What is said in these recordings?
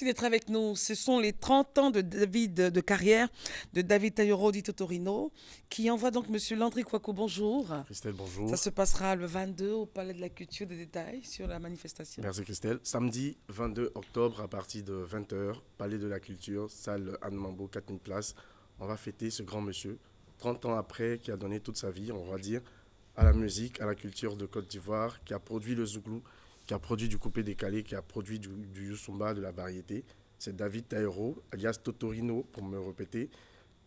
Merci d'être avec nous. Ce sont les 30 ans de carrière de David Taïro di Totorino qui envoie donc Monsieur Landry Kouakou. Bonjour. Christelle, bonjour. Ça se passera le 22 au Palais de la Culture. Des détails sur la manifestation. Merci Christelle. Samedi 22 octobre à partir de 20 h, Palais de la Culture, salle Anne Mambo, 4000 places. On va fêter ce grand monsieur, 30 ans après, qui a donné toute sa vie, on va dire, à la musique, à la culture de Côte d'Ivoire, qui a produit le zouglou, qui a produit du coupé décalé, qui a produit du youssumba, de la variété. C'est David Taïro, alias Totorino, pour me répéter.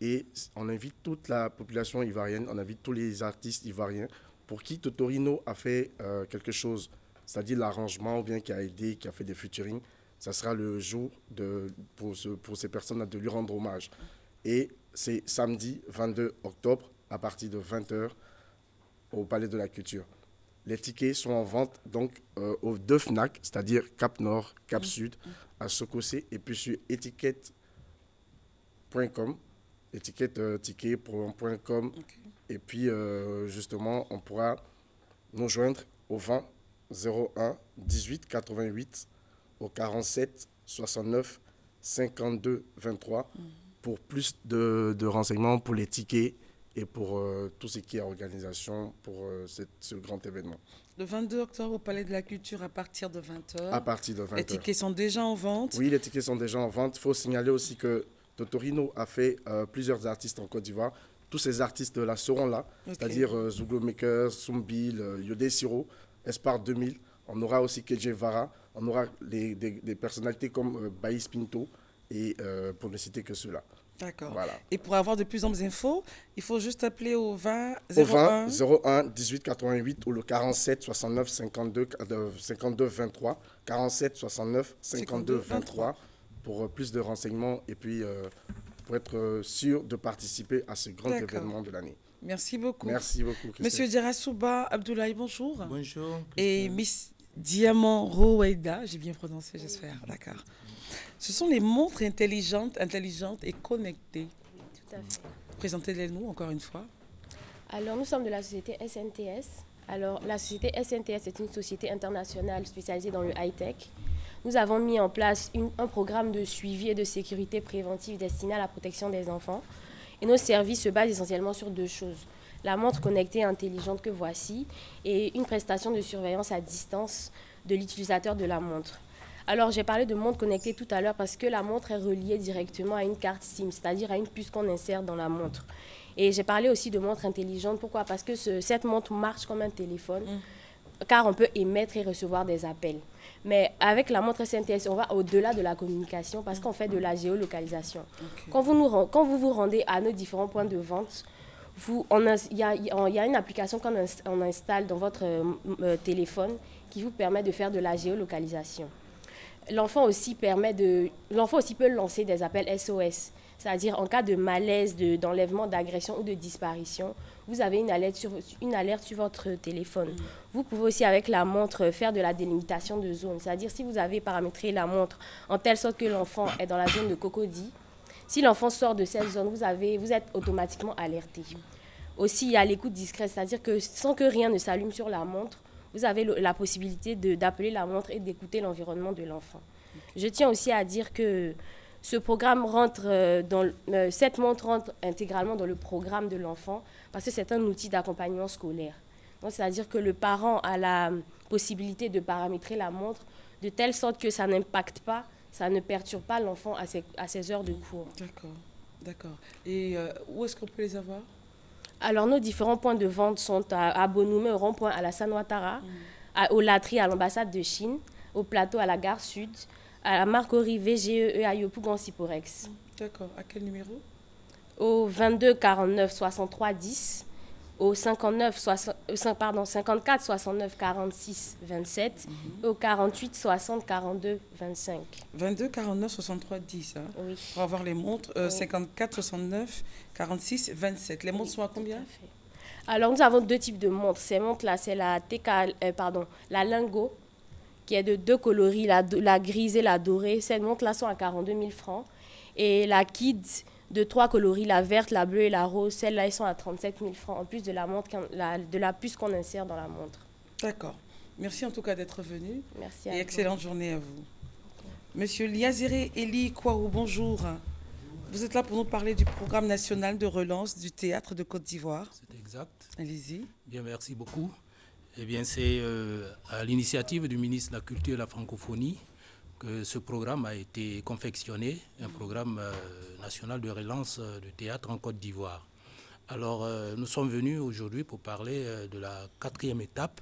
Et on invite toute la population ivoirienne, on invite tous les artistes ivoiriens pour qui Totorino a fait quelque chose, c'est-à-dire l'arrangement ou bien qui a aidé, qui a fait des featuring. Ça sera le jour pour ces personnes de lui rendre hommage. Et c'est samedi 22 octobre à partir de 20 h au Palais de la Culture. Les tickets sont en vente donc aux deux FNAC, c'est-à-dire Cap Nord, Cap Sud, à Sococé et puis sur étiquette.com, ticket.com. Okay. Et puis justement, on pourra nous joindre au 20 01 18 88 au 47 69 52 23 pour plus de renseignements pour les tickets et pour tout ce qui est organisation pour ce grand événement. Le 22 octobre au Palais de la Culture à partir de 20 h. À partir de 20 h. Les tickets sont déjà en vente? Oui, les tickets sont déjà en vente. Il faut signaler aussi que Totorino a fait plusieurs artistes en Côte d'Ivoire. Tous ces artistes-là seront là, okay. C'est-à-dire Zouglo Maker, Soumbil, Yodé Siro, Espar 2000. On aura aussi KJ Vara. On aura des personnalités comme Baïs Pinto, et pour ne citer que ceux-là. D'accord. Voilà. Et pour avoir de plus amples infos, il faut juste appeler au 20 01 18 88 ou le 47 69 52 23. 47 69 52 23 pour plus de renseignements et puis pour être sûr de participer à ce grand événement de l'année. Merci beaucoup. Merci beaucoup, Christelle. Monsieur Djerasouba Abdoulaye, bonjour. Bonjour. Et Miss Diamant Roweida, j'ai bien prononcé, j'espère. D'accord. Ce sont les montres intelligentes et connectées. Tout à fait. Présentez-les-nous encore une fois. Alors, nous sommes de la société SNTS. Alors, la société SNTS est une société internationale spécialisée dans le high-tech. Nous avons mis en place un programme de suivi et de sécurité préventive destiné à la protection des enfants. Et nos services se basent essentiellement sur deux choses. La montre connectée intelligente que voici et une prestation de surveillance à distance de l'utilisateur de la montre. Alors, j'ai parlé de montre connectée tout à l'heure parce que la montre est reliée directement à une carte SIM, c'est-à-dire à une puce qu'on insère dans la montre. Et j'ai parlé aussi de montre intelligente. Pourquoi? Parce que cette montre marche comme un téléphone, car on peut émettre et recevoir des appels. Mais avec la montre SNTS, on va au-delà de la communication parce qu'on fait de la géolocalisation. Okay. Quand vous vous rendez à nos différents points de vente, il y a une application qu'on installe dans votre téléphone qui vous permet de faire de la géolocalisation. L'enfant aussi peut lancer des appels SOS, c'est-à-dire en cas de malaise, d'enlèvement, d'agression ou de disparition, vous avez une alerte sur votre téléphone. Vous pouvez aussi avec la montre faire de la délimitation de zone, c'est-à-dire si vous avez paramétré la montre en telle sorte que l'enfant est dans la zone de Cocody, si l'enfant sort de cette zone, vous êtes automatiquement alerté. Aussi, il y a l'écoute discrète, c'est-à-dire que sans que rien ne s'allume sur la montre, vous avez la possibilité d'appeler la montre et d'écouter l'environnement de l'enfant. Je tiens aussi à dire que ce programme cette montre rentre intégralement dans le programme de l'enfant parce que c'est un outil d'accompagnement scolaire. Donc, c'est-à-dire que le parent a la possibilité de paramétrer la montre de telle sorte que ça n'impacte pas, ça ne perturbe pas l'enfant à ses heures de cours. D'accord. Et où est-ce qu'on peut les avoir ? Alors, nos différents points de vente sont à Bonoumé, au rond-point à la San-Ouattara, au Latry, à l'ambassade de Chine, au Plateau, à la gare Sud, à la Marcory, VGE à Yopougon, Siporex. D'accord. À quel numéro? Au 22 49 63 10, au 54 69 46 27 et au 48 60 42 25. 22 49 63 10, hein? Oui. Pour avoir les montres, 54 69 46 27. Les montres sont à combien? Alors, nous avons deux types de montres. Ces montres-là, c'est la Lingo, qui est de deux coloris, la grise et la dorée. Ces montres-là sont à 42 000 francs. Et la Kids, de trois coloris, la verte, la bleue et la rose. Celles-là, elles sont à 37 000 francs, en plus de la puce qu'on insère dans la montre. D'accord. Merci en tout cas d'être venu. Merci à vous. Et excellente journée à vous. Monsieur Liazéré Eli Kouaou, bonjour. Vous êtes là pour nous parler du programme national de relance du théâtre de Côte d'Ivoire. C'est exact. Allez-y. Bien, merci beaucoup. Eh bien, c'est à l'initiative du ministre de la Culture et de la Francophonie que ce programme a été confectionné, un programme national de relance du théâtre en Côte d'Ivoire. Alors, nous sommes venus aujourd'hui pour parler de la 4e étape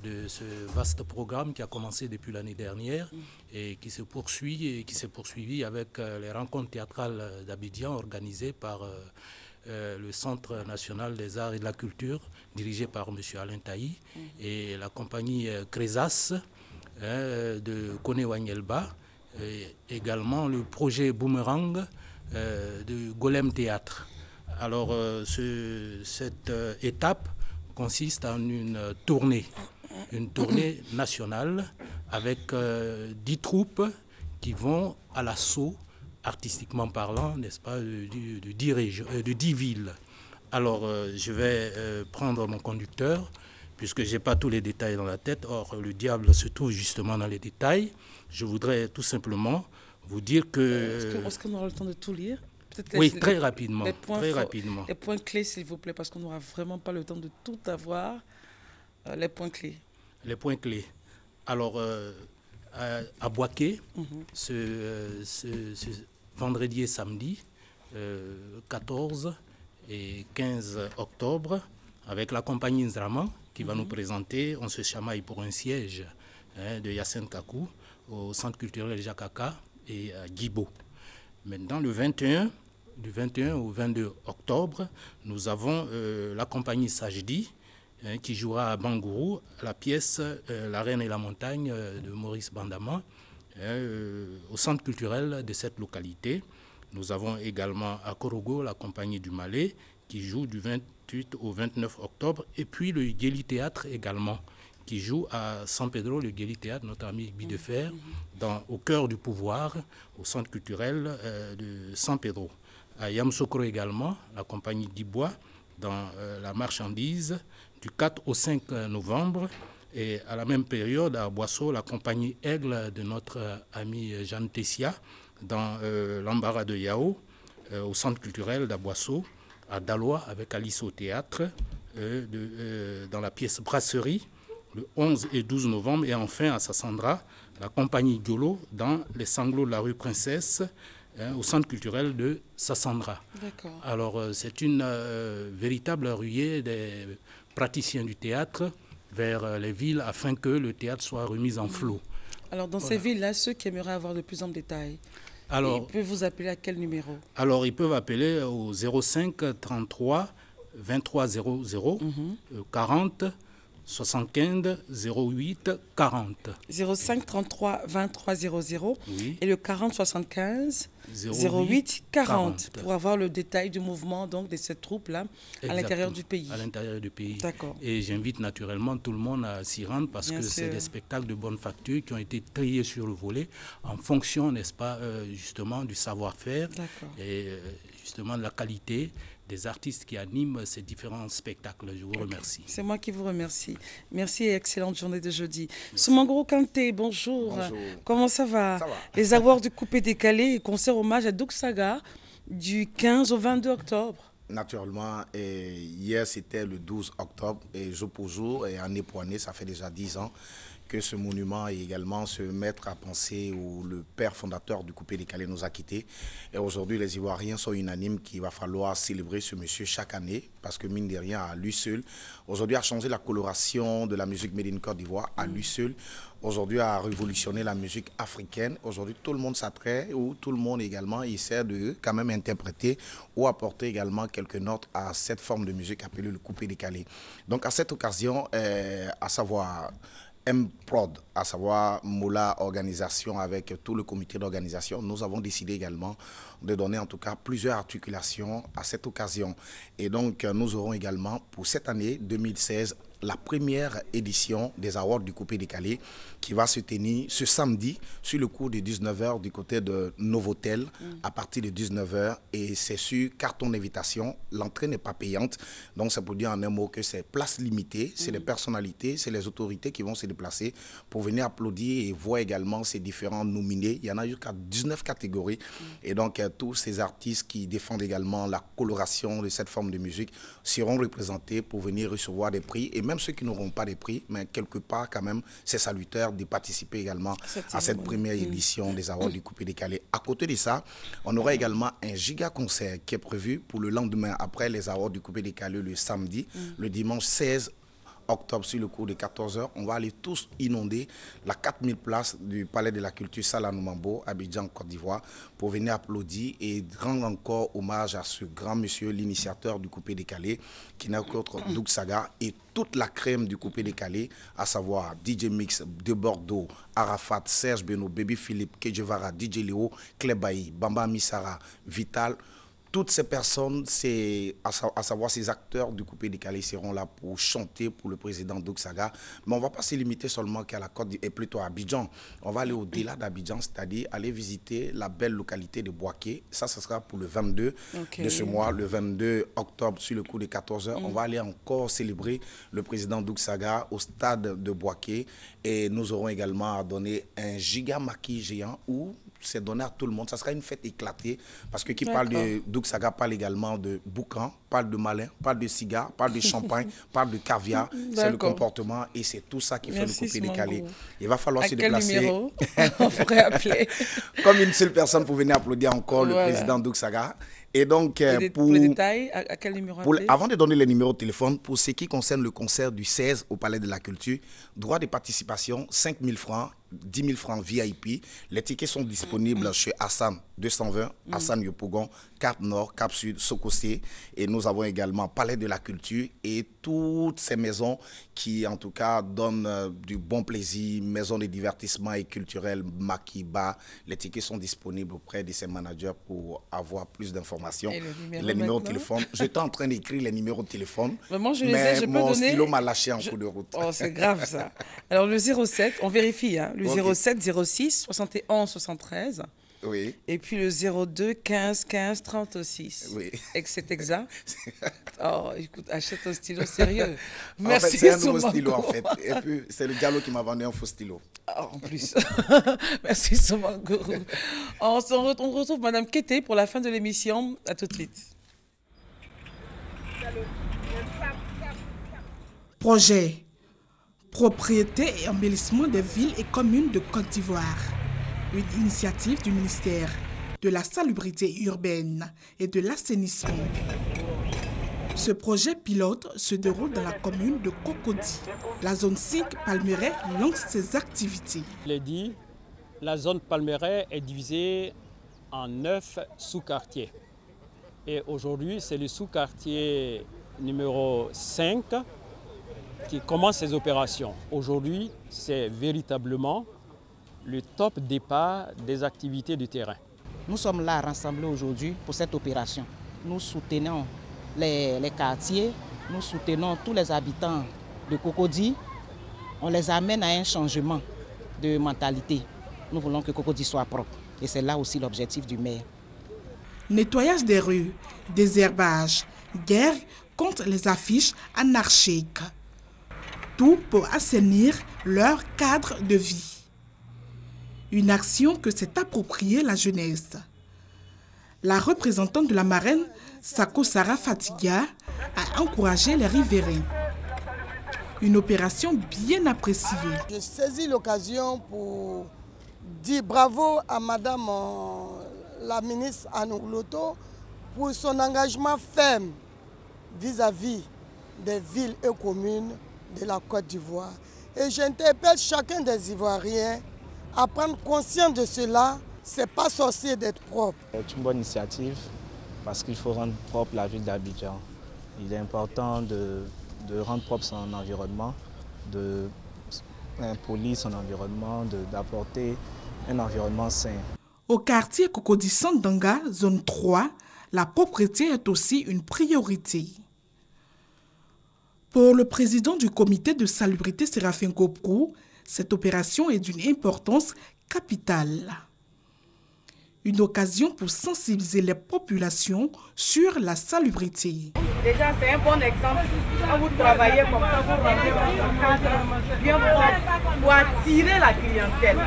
de ce vaste programme qui a commencé depuis l'année dernière et qui se poursuit et qui s'est poursuivi avec les rencontres théâtrales d'Abidjan organisées par le Centre national des arts et de la culture dirigé par M. Alain Taï et la compagnie Crésas de Koné Wanyelba, et également le projet Boomerang de Golem Théâtre. Alors cette étape consiste en une tournée nationale avec 10 troupes qui vont à l'assaut, artistiquement parlant, n'est-ce pas, de 10 villes. Alors je vais prendre mon conducteur, puisque je n'ai pas tous les détails dans la tête. Or, le diable se trouve justement dans les détails. Je voudrais tout simplement vous dire que... Est-ce qu'on aura le temps de tout lire? Oui, très rapidement. Les points clés, s'il vous plaît, parce qu'on n'aura vraiment pas le temps de tout avoir. Les points clés. Les points clés. Alors, à Boaké, ce vendredi et samedi, 14 et 15 octobre, avec la compagnie Nzrama, qui va nous présenter On se chamaille pour un siège de Yassine Kakou au Centre culturel Jakaka et à Guibo. Maintenant, du 21 au 22 octobre, nous avons la compagnie Sajdi qui jouera à Bangourou la pièce La Reine et la Montagne de Maurice Bandama au centre culturel de cette localité. Nous avons également à Korogo la compagnie du Malais qui joue du 28 au 29 octobre, et puis le Guéli Théâtre également qui joue à San Pedro, le Guéli Théâtre, notre ami Bidefer, au cœur du pouvoir, au centre culturel de San Pedro. À Yamsokro également, la compagnie d'Ibois, dans la marchandise, du 4 au 5 novembre. Et à la même période, à Boisseau, la compagnie Aigle de notre ami Jeanne Tessia, dans l'embarras de Yao, au centre culturel d'Aboisseau, à Dalois avec Alice au théâtre, dans la pièce Brasserie, le 11 et 12 novembre. Et enfin, à Sassandra, la compagnie Giolo, dans les Sanglots de la rue Princesse, au centre culturel de Sassandra. D'accord. Alors, c'est une véritable ruée des praticiens du théâtre vers les villes afin que le théâtre soit remis en flot. Alors, dans ces villes-là, ceux qui aimeraient avoir de plus en détails, ils peuvent vous appeler à quel numéro? Alors, ils peuvent appeler au 05 33 23 00 40 75 08 40. 05 33 23 00 oui. Et le 40 75 08 40 pour avoir le détail du mouvement donc, de cette troupe-là à l'intérieur du pays. À l'intérieur du pays. D'accord. Et j'invite naturellement tout le monde à s'y rendre parce que c'est des spectacles de bonne facture qui ont été triés sur le volet en fonction, n'est-ce pas, justement du savoir-faire et justement de la qualité des artistes qui animent ces différents spectacles. Je vous remercie. C'est moi qui vous remercie. Merci et excellente journée de jeudi. Soumangoro Kanté, bonjour. Bonjour. Comment ça va? Ça va. Les avoirs du coupé décalé et concert hommage à Doug Saga du 15 au 22 octobre. Naturellement, et hier c'était le 12 octobre et jour pour jour et année pour année, ça fait déjà 10 ans que ce monument et également se mettre à penser où le père fondateur du coupé décalé nous a quittés. Et aujourd'hui, les Ivoiriens sont unanimes qu'il va falloir célébrer ce monsieur chaque année parce que mine de rien, à lui seul, aujourd'hui a changé la coloration de la musique made in Côte d'Ivoire à lui seul. Aujourd'hui a révolutionné la musique africaine. Aujourd'hui, tout le monde s'attrait ou tout le monde également essaie de quand même interpréter ou apporter également quelques notes à cette forme de musique appelée le coupé décalé. Donc à cette occasion, à savoir M-Prod, à savoir Moula Organisation avec tout le comité d'organisation, nous avons décidé également de donner en tout cas plusieurs articulations à cette occasion. Et donc nous aurons également pour cette année 2016 la première édition des Awards du Coupé Décalé qui va se tenir ce samedi sur le cours de 19h du côté de Novotel à partir de 19h et c'est sur carton d'invitation. L'entrée n'est pas payante, donc c'est pour dire en un mot que c'est place limitée, c'est les personnalités, c'est les autorités qui vont se déplacer pour venir applaudir et voir également ces différents nominés. Il y en a jusqu'à 19 catégories et donc tous ces artistes qui défendent également la coloration de cette forme de musique seront représentés pour venir recevoir des prix et même ceux qui n'auront pas de prix, mais quelque part quand même c'est salutaire de participer également à cette première édition des Awards du Coupé Décalé. À côté de ça, on aura également un giga concert qui est prévu pour le lendemain après les Awards du Coupé Décalé le samedi, le dimanche 16 octobre sur le cours de 14h. On va aller tous inonder la 4000 places du Palais de la Culture Salle Anoumambo, Abidjan, Côte d'Ivoire, pour venir applaudir et rendre encore hommage à ce grand monsieur, l'initiateur du Coupé Décalé, qui n'est qu'autre Doug Saga, et toute la crème du Coupé Décalé, à savoir DJ Mix de Bordeaux, Arafat, Serge Beno, Baby Philippe, Kejevara, DJ Léo, Klebaï, Bamba Misara, Vital. Toutes ces personnes, à savoir ces acteurs du Coupé Décalé, seront là pour chanter pour le président Doug Saga. Mais on ne va pas se limiter seulement qu'à la Côte et plutôt à Abidjan. On va aller au-delà d'Abidjan, c'est-à-dire aller visiter la belle localité de Boaké. Ça, ce sera pour le 22 de ce mois, le 22 octobre, sur le coup de 14h. On va aller encore célébrer le président Doug Saga au stade de Boaké. Et nous aurons également à donner un giga maquis géant où c'est donné à tout le monde. Ça sera une fête éclatée parce que qui parle de Doug Saga parle également de boucan, parle de malin, parle de cigare, parle de champagne, parle de caviar. C'est le comportement et c'est tout ça qui fait le Coupé Décalé. Il va falloir se déplacer. Numéro on pourrait appeler comme une seule personne pour venir applaudir encore le président Doug Saga. Et donc, pour les détails, à quel numéro appeler? Avant de donner les numéros de téléphone, pour ce qui concerne le concert du 16 au Palais de la Culture, droit de participation, 5 000 francs, 10 000 francs VIP. Les tickets sont disponibles chez Hassan 220, Hassan Yopougon, Cap Nord, Cap Sud, Sokosé. Et nous avons également Palais de la Culture et toutes ces maisons qui, en tout cas, donnent du bon plaisir, maisons de divertissement et culturel, Makiba. Les tickets sont disponibles auprès de ces managers pour avoir plus d'informations. Les numéros de téléphone. J'étais en train d'écrire les numéros de téléphone, mais mon stylo m'a lâché en cours de route. Oh, c'est grave ça. Alors le 07, on vérifie, hein, le 07 06 71 73. Oui. Et puis le 02 15 15 36. Oui. Et que c'est exact. Oh, écoute, achète un stylo sérieux. Merci. En fait, c'est un nouveau stylo en fait. Et puis c'est le Diallo qui m'a vendu un faux stylo. Oh, en plus. Merci Soumangoro. On retrouve Madame Kété pour la fin de l'émission. À tout de suite. Projet, propriété et embellissement des villes et communes de Côte d'Ivoire. Une initiative du ministère de la Salubrité urbaine et de l'assainissement. Ce projet pilote se déroule dans la commune de Cocody. La zone 5 Palmeraie lance ses activités. Je l'ai dit, la zone Palmeraie est divisée en 9 sous-quartiers. Et aujourd'hui, c'est le sous-quartier numéro 5 qui commence ses opérations. Aujourd'hui, c'est véritablement le top départ des activités du terrain. Nous sommes là rassemblés aujourd'hui pour cette opération. Nous soutenons les quartiers, nous soutenons tous les habitants de Cocody. On les amène à un changement de mentalité. Nous voulons que Cocody soit propre. Et c'est là aussi l'objectif du maire. Nettoyage des rues, désherbage, guerre contre les affiches anarchiques. Tout pour assainir leur cadre de vie. Une action que s'est appropriée la jeunesse. La représentante de la marraine, Sako Sarah Fatiga, a encouragé les riverains. Une opération bien appréciée. Je saisis l'occasion pour dire bravo à Madame la ministre Anourloto pour son engagement ferme vis-à-vis des villes et communes de la Côte d'Ivoire. Et j'interpelle chacun des Ivoiriens à prendre conscience de cela. C'est pas sorcier d'être propre. C'est une bonne initiative parce qu'il faut rendre propre la ville d'Abidjan. Il est important de rendre propre son environnement, de polir son environnement, d'apporter un environnement sain. Au quartier Cocody Sandanga, zone 3, la propreté est aussi une priorité. Pour le président du comité de salubrité Séraphin Koprou, cette opération est d'une importance capitale. Une occasion pour sensibiliser les populations sur la salubrité. Déjà, c'est un bon exemple. Quand vous travaillez comme ça, vous rendez votre cadre bien propre pour attirer la clientèle.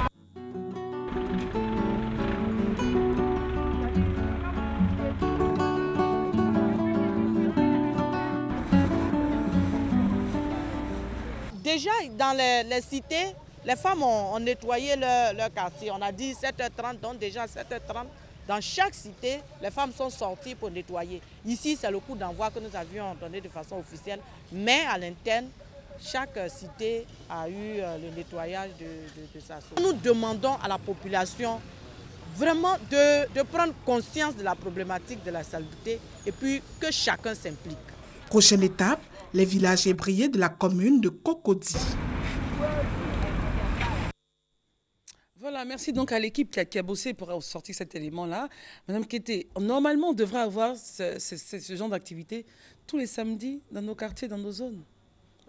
Déjà, dans les cités, les femmes ont nettoyé leur quartier. On a dit 7h30, donc déjà 7h30, dans chaque cité, les femmes sont sorties pour nettoyer. Ici, c'est le coup d'envoi que nous avions donné de façon officielle, mais à l'interne, chaque cité a eu le nettoyage de sa zone. Nous demandons à la population vraiment de prendre conscience de la problématique de la salubrité et puis que chacun s'implique. Prochaine étape, les villages ébriés de la commune de Cocody. Voilà, merci donc à l'équipe qui a bossé pour sortir cet élément-là. Madame Kété, normalement, on devrait avoir ce genre d'activité tous les samedis dans nos quartiers, dans nos zones.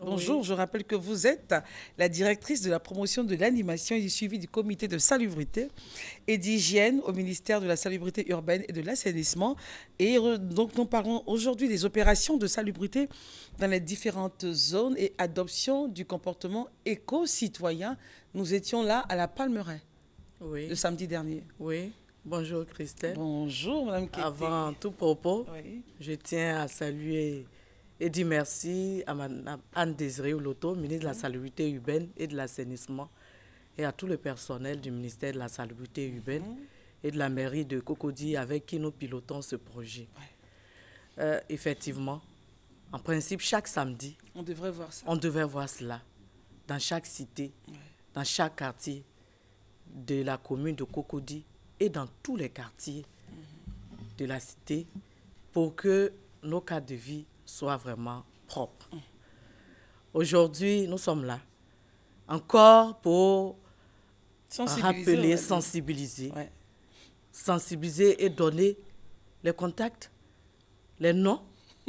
Bonjour, oui. Je rappelle que vous êtes la directrice de la promotion de l'animation et du suivi du comité de salubrité et d'hygiène au ministère de la salubrité urbaine et de l'assainissement. Et donc nous parlons aujourd'hui des opérations de salubrité dans les différentes zones et adoption du comportement éco-citoyen. Nous étions là à la Palmeraie le samedi dernier. Oui, bonjour Christelle. Bonjour Madame Kété. Avant tout propos, je tiens à saluer et dire merci à Mme Anne-Désirée Ouloto, ministre de la Salubrité urbaine et de l'assainissement, et à tout le personnel du ministère de la Salubrité urbaine et de la mairie de Cocody avec qui nous pilotons ce projet. Effectivement, en principe, chaque samedi, on devrait voir ça. On devrait voir cela dans chaque cité, dans chaque quartier de la commune de Cocody et dans tous les quartiers de la cité pour que nos cadres de vie soit vraiment propre. Aujourd'hui, nous sommes là, encore pour rappeler, sensibiliser et donner les contacts, les noms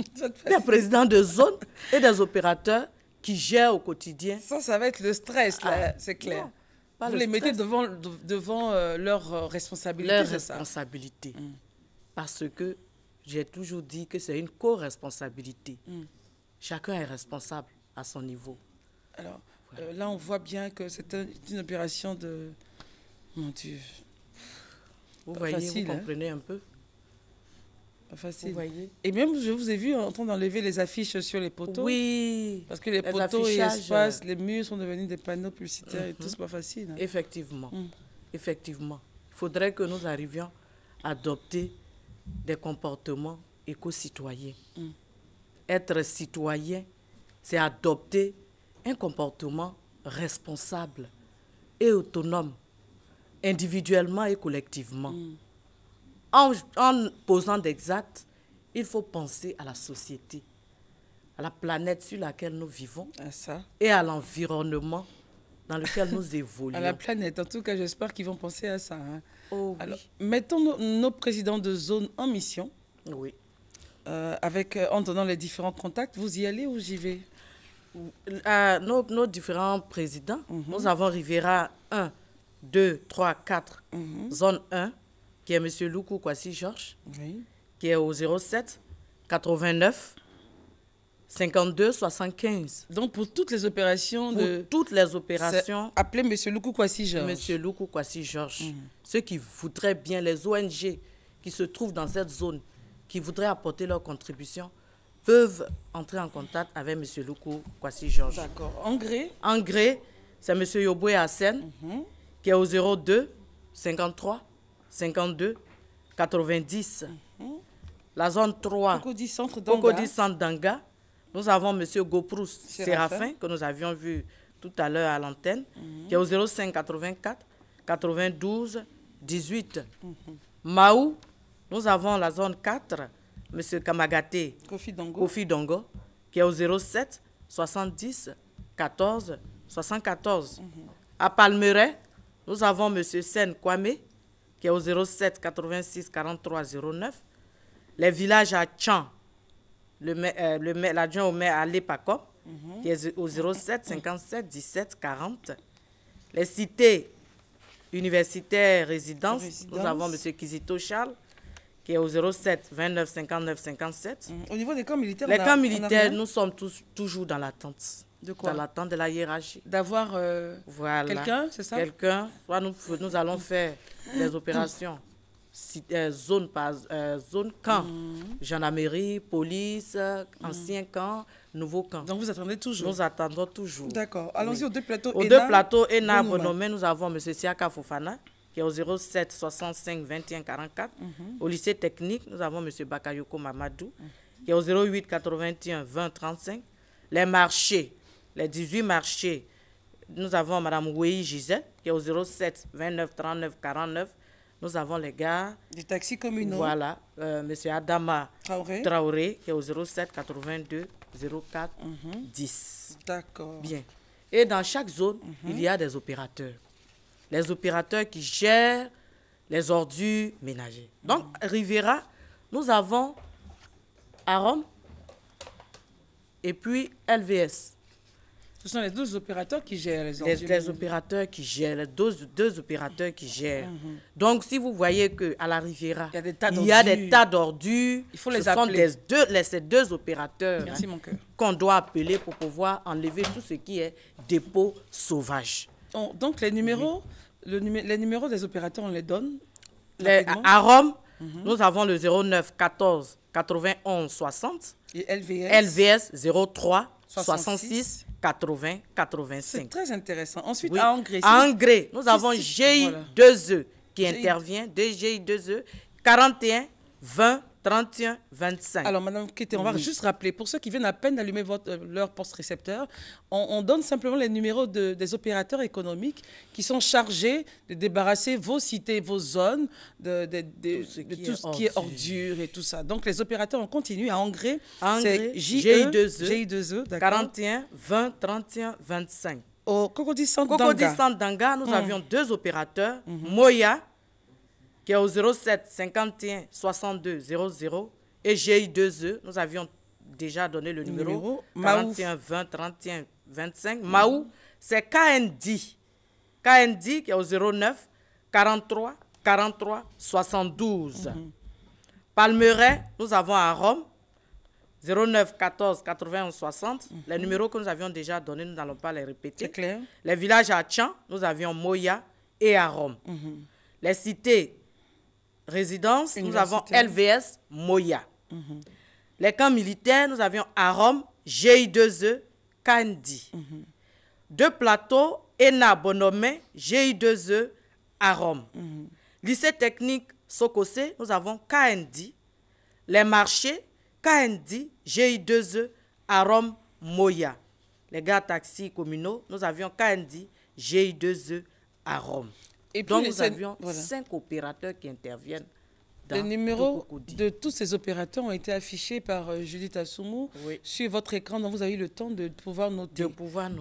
des présidents de zone et des opérateurs qui gèrent au quotidien. Ça va être le stress, là, c'est clair. Vous les mettez devant leurs responsabilités. Leurs responsabilités. Parce que j'ai toujours dit que c'est une co-responsabilité. Chacun est responsable à son niveau. Alors, là, on voit bien que c'est une opération de... Mon Dieu. Vous voyez, facile, vous comprenez un peu? Pas facile. Vous voyez. Et même, je vous ai vu en train d'enlever les affiches sur les poteaux. Oui. Parce que les poteaux et espaces, les murs sont devenus des panneaux publicitaires et tout, c'est pas facile. Hein. Effectivement. Effectivement. Il faudrait que nous arrivions à adopter des comportements éco-citoyens. Être citoyen, c'est adopter un comportement responsable et autonome, individuellement et collectivement. En posant des actes, il faut penser à la société, à la planète sur laquelle nous vivons et à l'environnement dans lequel nous évoluons. À la planète, en tout cas, j'espère qu'ils vont penser à ça. Hein. Oh, oui. Alors, mettons nos présidents de zone en mission. Oui. En donnant les différents contacts. Vous y allez ou j'y vais? Nos différents présidents, nous avons Rivera 1, 2, 3, 4, zone 1, qui est M. Loukou Kwasi Georges, qui est au 07 89 52 75. Donc pour toutes les opérations toutes les opérations, appelez M. Loukou Kwasi Georges. M. Loukou Kwasi Georges. Ceux qui voudraient bien, les ONG qui se trouvent dans cette zone, qui voudraient apporter leur contribution, peuvent entrer en contact avec M. Loukou Kwasi Georges. D'accord. Engrais? Engrais, c'est M. Yoboué Hassen, qui est au 02 53 52 90. La zone 3, Cocody Centre d'Anga. Nous avons M. Goprous Séraphin, que nous avions vu tout à l'heure à l'antenne, qui est au 05 84 92 18. Maou, nous avons la zone 4, M. Kamagaté Kofi Dongo, qui est au 07 70 14 74. À Palmeraie, nous avons M. Sen Kwame, qui est au 07 86 43 09. Les villages à Tchan, l'adjoint au maire à Lepacom, qui est au 07 57 17 40. Les cités universitaires résidences, nous avons M. Kizito Charles, qui est au 07 29 59 57. Au niveau des camps militaires, les camps militaires, nous sommes toujours dans l'attente. De quoi? Dans l'attente de la hiérarchie. D'avoir voilà. quelqu'un, c'est ça? Quelqu'un. Soit nous allons faire des opérations zone par zone, camp. Gendarmerie, police, ancien camp, nouveau camp. Donc vous attendez toujours? Nous attendons toujours. D'accord. Allons-y aux deux plateaux. Aux deux plateaux, ENA Bonomé, nous avons M. Siaka Fofana, qui est au 07 65 21 44. Au lycée technique, nous avons M. Bakayoko Mamadou, qui est au 08 81 20 35. Les marchés, les 18 marchés, nous avons Mme Wei Gisèle, qui est au 07 29 39 49. Nous avons les gars des taxis communaux. Voilà, M. Adama Traoré, qui est au 07 82 04 10. D'accord. Bien. Et dans chaque zone, il y a des opérateurs. Les opérateurs qui gèrent les ordures ménagères. Donc, Rivera, nous avons Arom et puis LVS. Ce sont les deux opérateurs qui gèrent les ordures. Les opérateurs qui gèrent, les deux opérateurs qui gèrent. Donc, si vous voyez qu'à la Riviera, il y a des tas d'ordures, il faut les appeler. Ces deux opérateurs qu'on doit appeler pour pouvoir enlever tout ce qui est dépôt sauvage. Donc, les numéros, les numéros des opérateurs, on les donne à Rome, nous avons le 09 14 91 60 et LVS 03 66 80 85. C'est très intéressant. Ensuite, oui. à Angré. À Angré, nous avons GI2E qui intervient, GI2E, 41 20 31 25. Alors, Madame Kété, on va juste rappeler, pour ceux qui viennent à peine d'allumer leur poste récepteur, on donne simplement les numéros des opérateurs économiques qui sont chargés de débarrasser vos cités, vos zones, de tout ce qui est ordure et tout ça. Donc, les opérateurs, on continue à Angré. C'est GI2E, 41 20 31 25. Au Cocody Centre Danga, nous avions deux opérateurs, Moya, qui est au 07 51 62 00, et GI2E, nous avions déjà donné le numéro 41 20 31 25. Maou, c'est KND. KND qui est au 09 43 43 72. Palmeraie, nous avons à Rome, 09 14 91 60. Les numéros que nous avions déjà donnés, nous n'allons pas les répéter. C'est clair. Les villages à Tchan, nous avions Moya et à Rome. Les cités résidence, nous avons LVS, Moya. Les camps militaires, nous avions Arom, GI2E, Kandi. Deux plateaux, ENA Bonomé, GI2E, Arom. Lycée technique Sokose, nous avons KND. Les marchés, KND, GI2E, Arom, Moya. Les gars taxis communaux, nous avions KND, GI2E, Arom. Et puis, donc, nous avions 5 opérateurs qui interviennent dans les numéros de tous ces opérateurs ont été affichés par Judith Assoumou sur votre écran, donc vous avez eu le temps de pouvoir noter.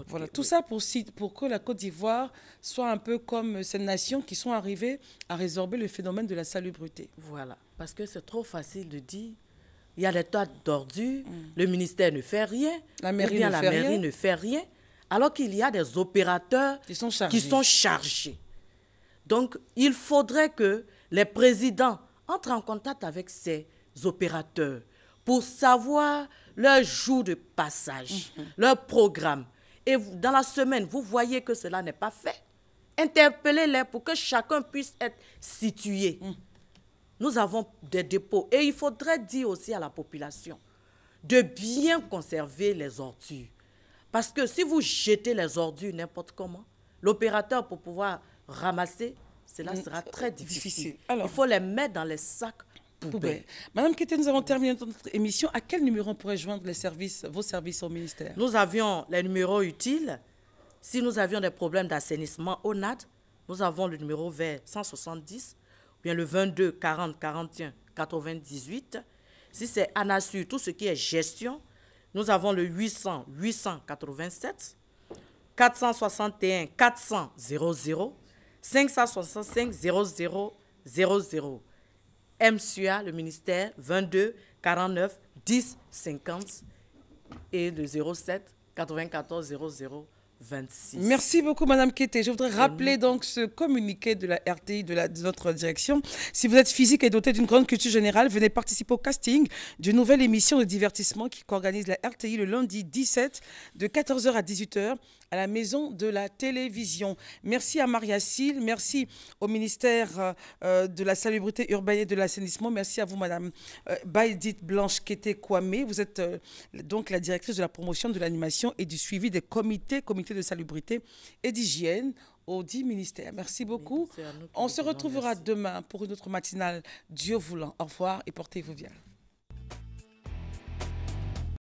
Voilà. Tout ça pour que la Côte d'Ivoire soit un peu comme ces nations qui sont arrivées à résorber le phénomène de la salubrité. Voilà, parce que c'est trop facile de dire, il y a des tas d'ordures, le ministère ne fait rien, la mairie ne fait rien, alors qu'il y a des opérateurs qui sont chargés. Donc, il faudrait que les présidents entrent en contact avec ces opérateurs pour savoir leur jour de passage, leur programme. Et dans la semaine, vous voyez que cela n'est pas fait. Interpellez-les pour que chacun puisse être situé. Nous avons des dépôts. Et il faudrait dire aussi à la population de bien conserver les ordures. Parce que si vous jetez les ordures n'importe comment, l'opérateur, pour pouvoir ramasser, cela sera très difficile. Alors, il faut les mettre dans les sacs poubelles. Madame Kété, nous avons terminé notre émission. À quel numéro on pourrait joindre vos services au ministère? Nous avions les numéros utiles. Si nous avions des problèmes d'assainissement au NAD, nous avons le numéro vert 170, ou bien le 22 40 41 98. Si c'est ANASUR, tout ce qui est gestion, nous avons le 800 887, 461 400 00, 565 00 00. MSUA, le ministère, 22 49 10 50 et le 07 94 00 26. Merci beaucoup, Madame Kété. Je voudrais rappeler donc ce communiqué de la RTI, de notre direction. Si vous êtes physique et doté d'une grande culture générale, venez participer au casting d'une nouvelle émission de divertissement qu'organise la RTI le lundi 17 de 14h à 18h à la Maison de la Télévision. Merci à Maria Sil, merci au ministère de la Salubrité urbaine et de l'assainissement. Merci à vous, Madame Baïdit Blanche Kété Kwame. Vous êtes donc la directrice de la promotion, de l'animation et du suivi des comités de salubrité et d'hygiène aux 10 ministères. Merci beaucoup. On se retrouvera demain pour une autre matinale, Dieu voulant. Au revoir et portez-vous bien.